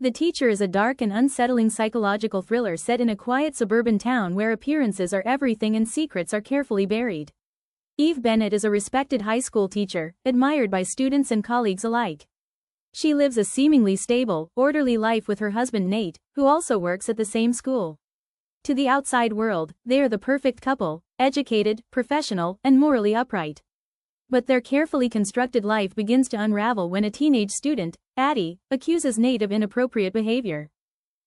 The Teacher is a dark and unsettling psychological thriller set in a quiet suburban town where appearances are everything and secrets are carefully buried. Eve Bennett is a respected high school teacher, admired by students and colleagues alike. She lives a seemingly stable, orderly life with her husband Nate, who also works at the same school. To the outside world, they are the perfect couple, educated, professional, and morally upright. But their carefully constructed life begins to unravel when a teenage student, Addie, accuses Nate of inappropriate behavior.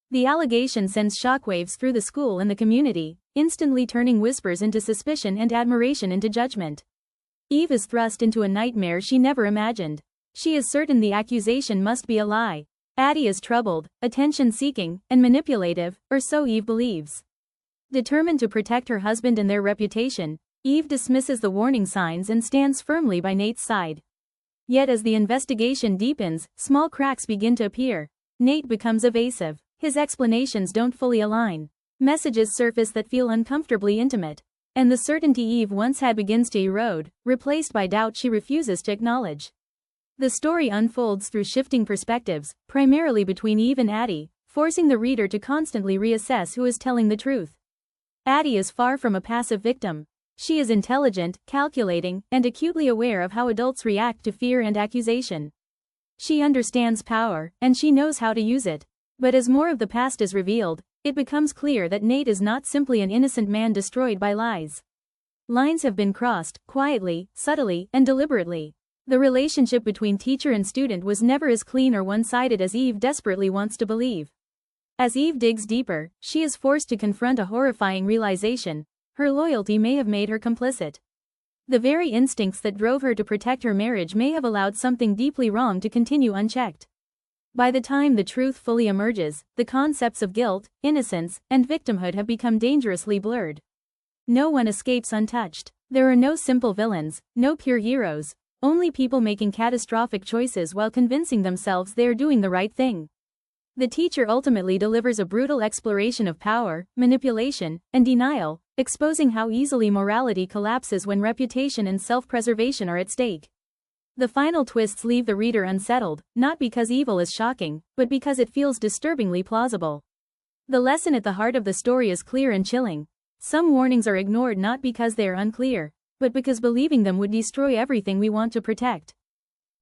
The allegation sends shockwaves through the school and the community, instantly turning whispers into suspicion and admiration into judgment. Eve is thrust into a nightmare she never imagined. She is certain the accusation must be a lie. Addie is troubled, attention-seeking, and manipulative, or so Eve believes. Determined to protect her husband and their reputation, Eve dismisses the warning signs and stands firmly by Nate's side. Yet as the investigation deepens, small cracks begin to appear. Nate becomes evasive. His explanations don't fully align. Messages surface that feel uncomfortably intimate. And the certainty Eve once had begins to erode, replaced by doubt she refuses to acknowledge. The story unfolds through shifting perspectives, primarily between Eve and Addie, forcing the reader to constantly reassess who is telling the truth. Addie is far from a passive victim. She is intelligent, calculating, and acutely aware of how adults react to fear and accusation. She understands power, and she knows how to use it. But as more of the past is revealed, it becomes clear that Nate is not simply an innocent man destroyed by lies. Lines have been crossed, quietly, subtly, and deliberately. The relationship between teacher and student was never as clean or one-sided as Eve desperately wants to believe. As Eve digs deeper, she is forced to confront a horrifying realization: her loyalty may have made her complicit. The very instincts that drove her to protect her marriage may have allowed something deeply wrong to continue unchecked. By the time the truth fully emerges, the concepts of guilt, innocence, and victimhood have become dangerously blurred. No one escapes untouched. There are no simple villains, no pure heroes, only people making catastrophic choices while convincing themselves they are doing the right thing. The Teacher ultimately delivers a brutal exploration of power, manipulation, and denial, exposing how easily morality collapses when reputation and self-preservation are at stake. The final twists leave the reader unsettled, not because evil is shocking, but because it feels disturbingly plausible. The lesson at the heart of the story is clear and chilling. Some warnings are ignored not because they are unclear, but because believing them would destroy everything we want to protect.